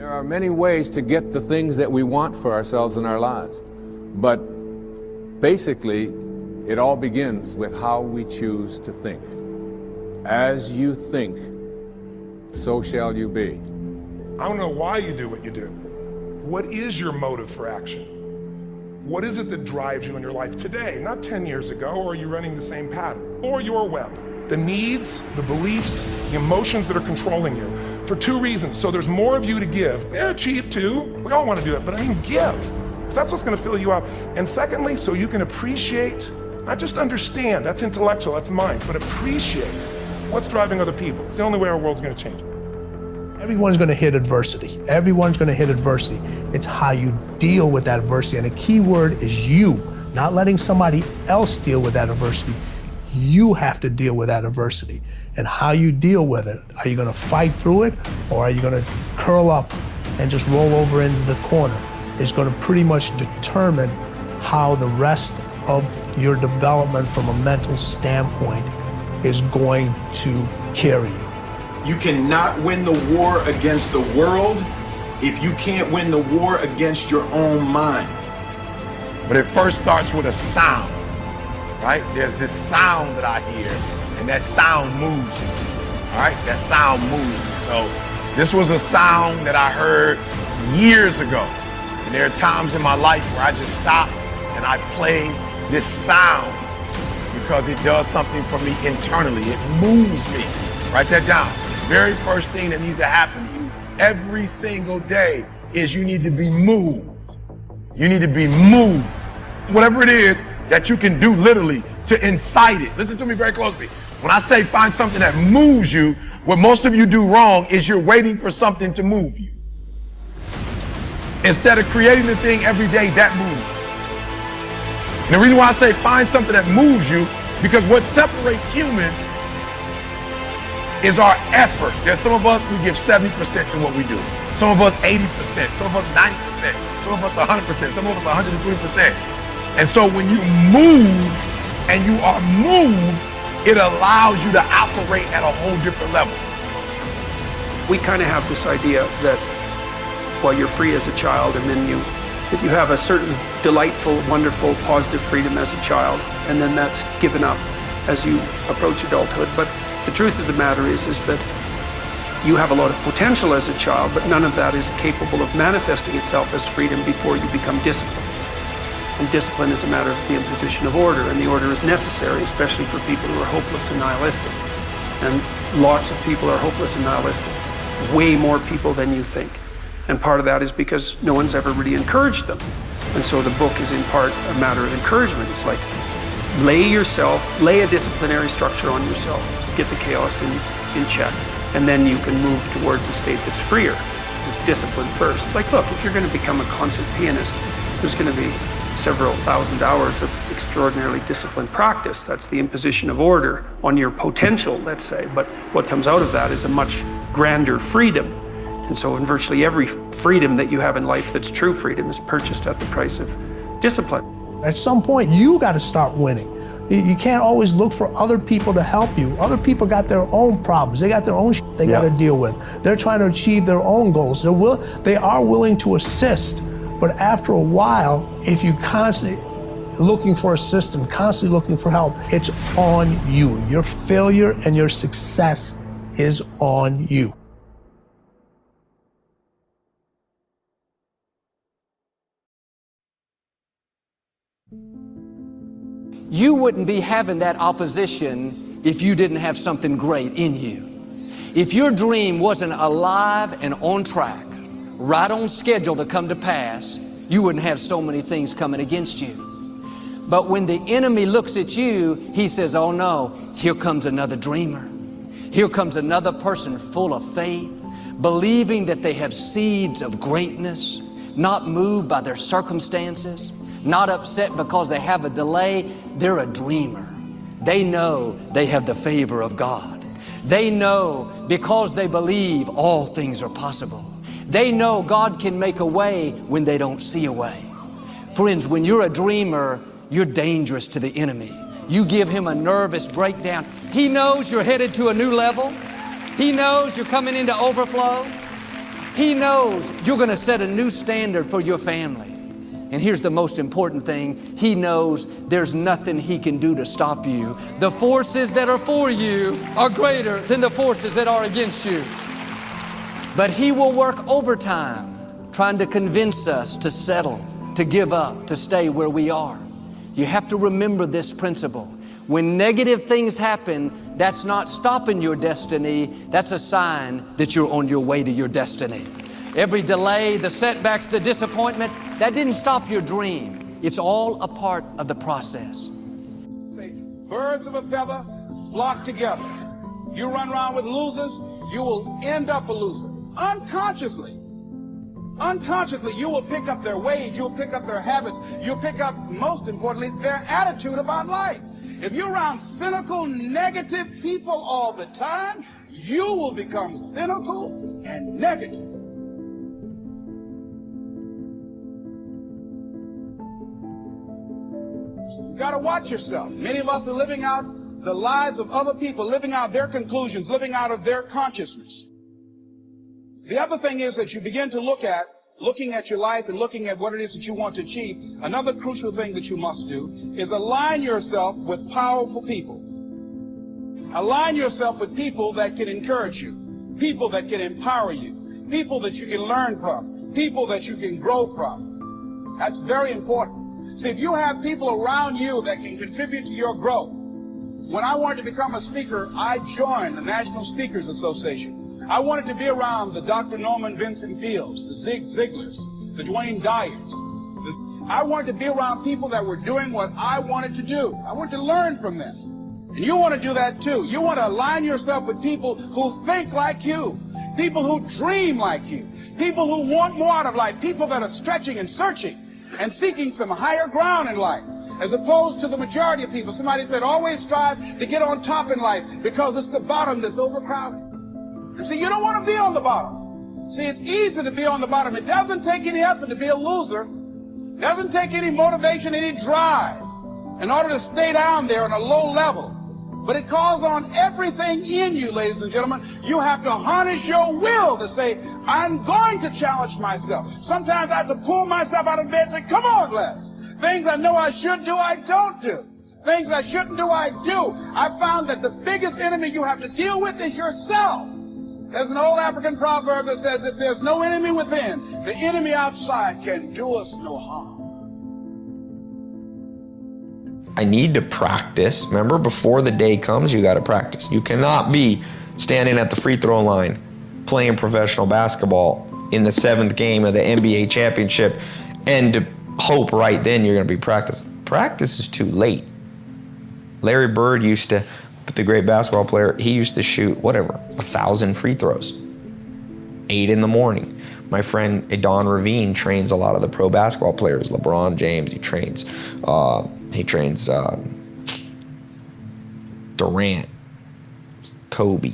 There are many ways to get the things that we want for ourselves in our lives. But basically, it all begins with how we choose to think. As you think, so shall you be. I don't know why you do what you do. What is your motive for action? What is it that drives you in your life today, not 10 years ago, or are you running the same pattern? Or your web? The needs, the beliefs, the emotions that are controlling you. For two reasons. So there's more of you to give. Yeah, cheap too. We all want to do it, but I mean give. Because that's what's going to fill you up. And secondly, so you can appreciate, not just understand, that's intellectual, that's mind, but appreciate what's driving other people. It's the only way our world's going to change. Everyone's going to hit adversity. Everyone's going to hit adversity. It's how you deal with that adversity. And the key word is you, not letting somebody else deal with that adversity. You have to deal with that adversity. And how you deal with it. Are you going to fight through it, or are you going to curl up and just roll over into the corner? It's going to pretty much determine how the rest of your development from a mental standpoint is going to carry you. You cannot win the war against the world if you can't win the war against your own mind. But it first starts with a sound, right? There's this sound that I hear, and that sound moves me, all right? That sound moves me. So this was a sound that I heard years ago. And there are times in my life where I just stop and I play this sound because it does something for me internally. It moves me. Write that down. The very first thing that needs to happen to you every single day is you need to be moved. You need to be moved. Whatever it is that you can do literally to incite it. Listen to me very closely. When I say find something that moves you, what most of you do wrong is you're waiting for something to move you. Instead of creating the thing every day that moves you. And the reason why I say find something that moves you, because what separates humans is our effort. There's some of us, we give 70% to what we do. Some of us 80%, some of us 90%, some of us 100%, some of us 120%. And so when you move and you are moved, it allows you to operate at a whole different level. We kind of have this idea that, well, you're free as a child, and then you have a certain delightful, wonderful, positive freedom as a child, and then that's given up as you approach adulthood. But the truth of the matter is that you have a lot of potential as a child, but none of that is capable of manifesting itself as freedom before you become disciplined. And discipline is a matter of the imposition of order, and the order is necessary, especially for people who are hopeless and nihilistic. And lots of people are hopeless and nihilistic, way more people than you think. And part of that is because no one's ever really encouraged them. And so the book is in part a matter of encouragement. It's like, lay a disciplinary structure on yourself, get the chaos in check, and then you can move towards a state that's freer, because it's discipline first. Like, look, if you're going to become a concert pianist, there's going to be several thousand hours of extraordinarily disciplined practice. That's the imposition of order on your potential, let's say. But what comes out of that is a much grander freedom. And so in virtually every freedom that you have in life that's true freedom is purchased at the price of discipline. At some point, you got to start winning. You can't always look for other people to help you. Other people got their own problems. They got their own shit they got to deal with. They're trying to achieve their own goals. They are willing to assist, but after a while, if you constantly looking for assistance, constantly looking for help, it's on you. Your failure and your success is on you. You wouldn't be having that opposition if you didn't have something great in you. If your dream wasn't alive and on track, right on schedule to come to pass, you wouldn't have so many things coming against you. But when the enemy looks at you, he says, oh no, here comes another dreamer. Here comes another person full of faith, believing that they have seeds of greatness, not moved by their circumstances, not upset because they have a delay. They're a dreamer. They know they have the favor of God. They know because they believe all things are possible. They know God can make a way when they don't see a way. Friends, when you're a dreamer, you're dangerous to the enemy. You give him a nervous breakdown. He knows you're headed to a new level. He knows you're coming into overflow. He knows you're going to set a new standard for your family. And here's the most important thing. He knows there's nothing he can do to stop you. The forces that are for you are greater than the forces that are against you. But he will work overtime trying to convince us to settle, to give up, to stay where we are. You have to remember this principle. When negative things happen, that's not stopping your destiny. That's a sign that you're on your way to your destiny. Every delay, the setbacks, the disappointment, that didn't stop your dream. It's all a part of the process. Say, birds of a feather flock together. You run around with losers, you will end up a loser. Unconsciously, you will pick up their ways, you'll pick up their habits, you'll pick up, most importantly, their attitude about life. If you're around cynical, negative people all the time, you will become cynical and negative. So you got to watch yourself. Many of us are living out the lives of other people, living out their conclusions, living out of their consciousness. The other thing is that you begin to looking at your life and looking at what it is that you want to achieve. Another crucial thing that you must do is align yourself with powerful people. Align yourself with people that can encourage you, people that can empower you, people that you can learn from, people that you can grow from. That's very important. See, if you have people around you that can contribute to your growth. When I wanted to become a speaker, I joined the National Speakers Association. I wanted to be around the Dr. Norman Vincent Peales, the Zig Ziglars, the Dwayne Dyers. I wanted to be around people that were doing what I wanted to do. I wanted to learn from them. And you want to do that too. You want to align yourself with people who think like you, people who dream like you, people who want more out of life, people that are stretching and searching and seeking some higher ground in life, as opposed to the majority of people. Somebody said, always strive to get on top in life because it's the bottom that's overcrowded. And so you don't want to be on the bottom. See, it's easy to be on the bottom. It doesn't take any effort to be a loser. It doesn't take any motivation, any drive in order to stay down there on a low level. But it calls on everything in you, ladies and gentlemen. You have to harness your will to say, I'm going to challenge myself. Sometimes I have to pull myself out of bed and say, come on, Les. Things I know I should do, I don't do. Things I shouldn't do, I do. I found that the biggest enemy you have to deal with is yourself. There's an old African proverb that says, if there's no enemy within, the enemy outside can do us no harm. I need to practice. Remember, before the day comes, you got to practice. You cannot be standing at the free throw line playing professional basketball in the 7th game of the NBA championship and to hope right then you're going to be practicing. Practice is too late. Larry Bird used to, the great basketball player, he used to shoot, 1,000 free throws, 8 in the morning. My friend Don Ravine trains a lot of the pro basketball players. LeBron James, he trains Durant, Kobe,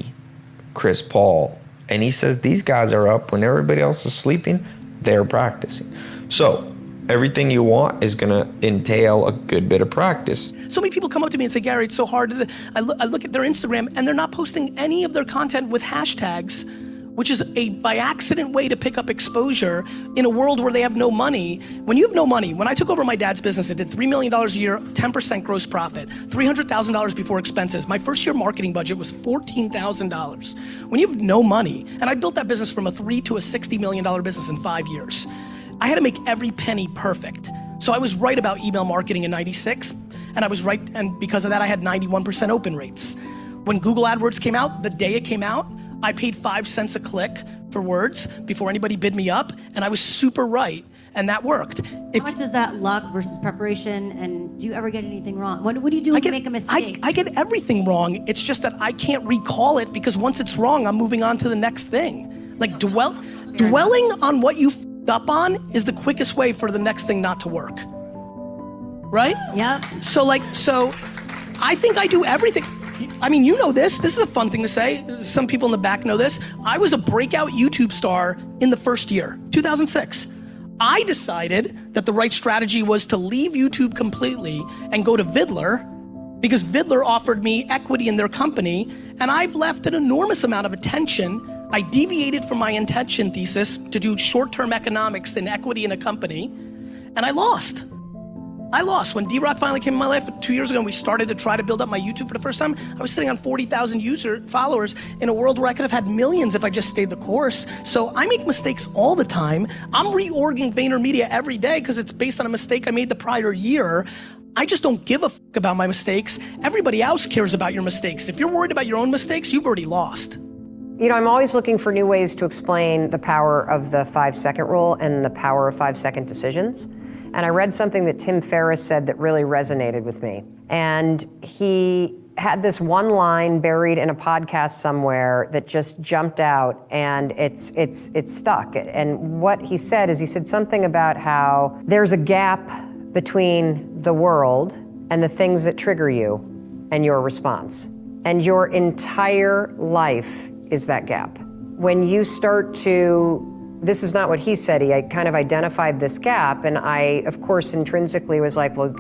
Chris Paul. And he says these guys are up when everybody else is sleeping, they're practicing. So everything you want is going to entail a good bit of practice. So many people come up to me and say, Gary, it's so hard. I look at their Instagram and they're not posting any of their content with hashtags, which is a by accident way to pick up exposure in a world where they have no money. When you have no money, when I took over my dad's business, I did $3 million a year, 10% gross profit, $300,000 before expenses. My first year marketing budget was $14,000. When you have no money, and I built that business from a $3 to a $60 million business in 5 years. I had to make every penny perfect. So I was right about email marketing in '96, and I was right, and because of that I had 91% open rates. When Google AdWords came out, the day it came out, I paid 5 cents a click for words before anybody bid me up, and I was super right, and that worked. How much is that luck versus preparation, and do you ever get anything wrong? What do you do when you make a mistake? I get everything wrong. It's just that I can't recall it because once it's wrong, I'm moving on to the next thing. Like dwelling on what you up on is the quickest way for the next thing not to work. Right? Yep. So I think I do everything. I mean, you know this is a fun thing to say. Some people in the back know this. I was a breakout YouTube star in the first year, 2006. I decided that the right strategy was to leave YouTube completely and go to Vidler because Vidler offered me equity in their company, and I've left an enormous amount of attention I deviated from my intention thesis to do short-term economics and equity in a company, and I lost. When D-Rock finally came in my life 2 years ago and we started to try to build up my YouTube for the first time, I was sitting on 40,000 followers in a world where I could have had millions if I just stayed the course. So I make mistakes all the time. I'm reorging VaynerMedia every day because it's based on a mistake I made the prior year. I just don't give a fuck about my mistakes. Everybody else cares about your mistakes. If you're worried about your own mistakes, you've already lost. You know, I'm always looking for new ways to explain the power of the 5-second rule and the power of 5-second decisions. And I read something that Tim Ferriss said that really resonated with me. And he had this one line buried in a podcast somewhere that just jumped out, and it's stuck. And what he said is, he said something about how there's a gap between the world and the things that trigger you and your response. And your entire life is that gap. When you start to, this is not what he said, I kind of identified this gap, and I, of course, intrinsically was like, well,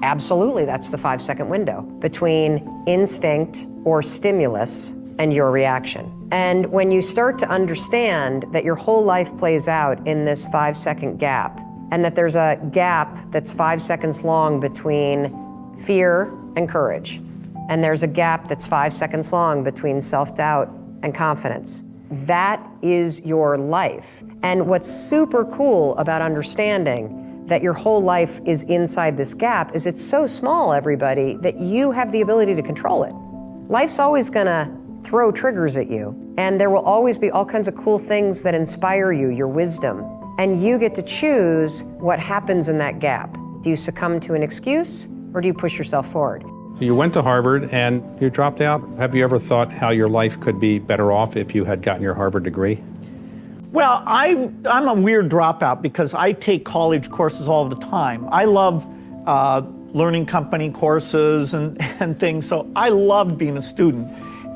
absolutely, that's the 5-second window between instinct or stimulus and your reaction. And when you start to understand that your whole life plays out in this 5-second gap, and that there's a gap that's 5 seconds long between fear and courage, and there's a gap that's 5 seconds long between self-doubt and confidence, that is your life. And what's super cool about understanding that your whole life is inside this gap is it's so small, everybody, that you have the ability to control it. Life's always gonna throw triggers at you, and there will always be all kinds of cool things that inspire you, your wisdom, and you get to choose what happens in that gap. Do you succumb to an excuse, or do you push yourself forward? You went to Harvard and you dropped out. Have you ever thought how your life could be better off if you had gotten your Harvard degree? Well, I'm a weird dropout because I take college courses all the time. I love learning company courses and things, so I loved being a student.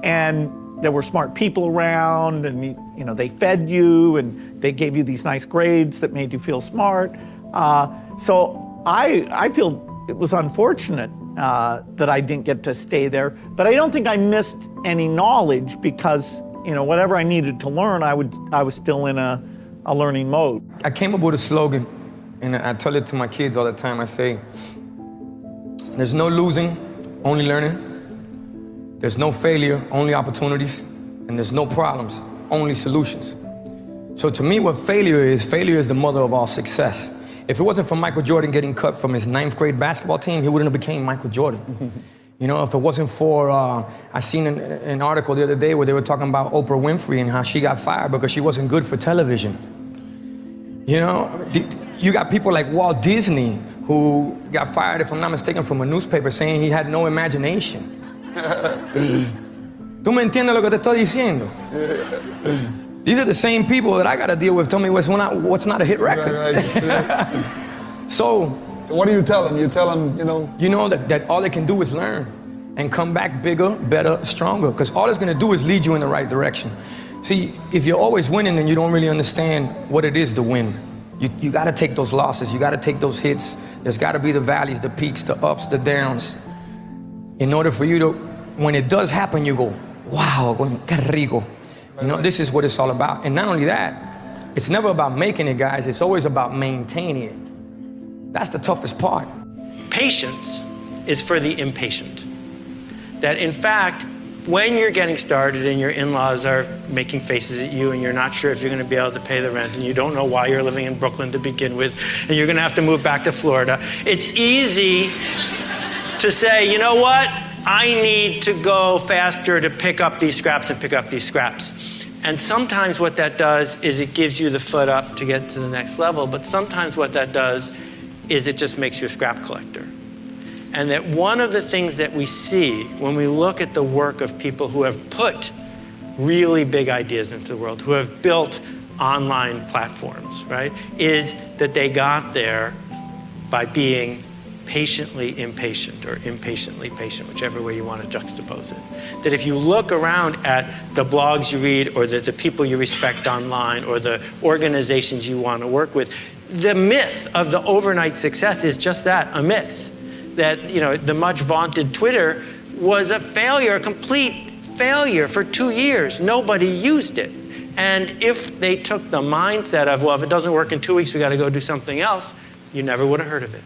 And there were smart people around, and you know, they fed you and they gave you these nice grades that made you feel smart. So I feel it was unfortunate that I didn't get to stay there, but I don't think I missed any knowledge because, you know, whatever I needed to learn, I was still in a learning mode. I came up with a slogan, and I tell it to my kids all the time. I say, there's no losing, only learning. There's no failure, only opportunities. And there's no problems, only solutions. So to me, what failure is the mother of all success. If it wasn't for Michael Jordan getting cut from his 9th grade basketball team, he wouldn't have became Michael Jordan. You know, if it wasn't for, I seen an article the other day where they were talking about Oprah Winfrey and how she got fired because she wasn't good for television. You know, you got people like Walt Disney who got fired, if I'm not mistaken, from a newspaper saying he had no imagination. ¿Tú me entiendes lo que te estoy diciendo? These are the same people that I got to deal with. Tell me what's not a hit record. Right. So what do you tell them? You tell them, you know that all they can do is learn and come back bigger, better, stronger. Because all it's going to do is lead you in the right direction. See, if you're always winning, then you don't really understand what it is to win. You got to take those losses. You got to take those hits. There's got to be the valleys, the peaks, the ups, the downs. In order for you to, when it does happen, you go, wow, qué rico. You know, this is what it's all about. And not only that, it's never about making it, guys. It's always about maintaining it. That's the toughest part. Patience is for the impatient. That in fact, when you're getting started and your in-laws are making faces at you and you're not sure if you're going to be able to pay the rent and you don't know why you're living in Brooklyn to begin with and you're going to have to move back to Florida, it's easy to say, you know what? I need to go faster to pick up these scraps and pick up these scraps. And sometimes what that does is it gives you the foot up to get to the next level, but sometimes what that does is it just makes you a scrap collector. And that one of the things that we see when we look at the work of people who have put really big ideas into the world, who have built online platforms, right, is that they got there by being patiently impatient or impatiently patient, whichever way you want to juxtapose it. That if you look around at the blogs you read or the people you respect online or the organizations you want to work with, the myth of the overnight success is just that, a myth. That, you know, the much vaunted Twitter was a failure, a complete failure for 2 years. Nobody used it. And if they took the mindset of, well, if it doesn't work in 2 weeks, we got to go do something else, you never would have heard of it.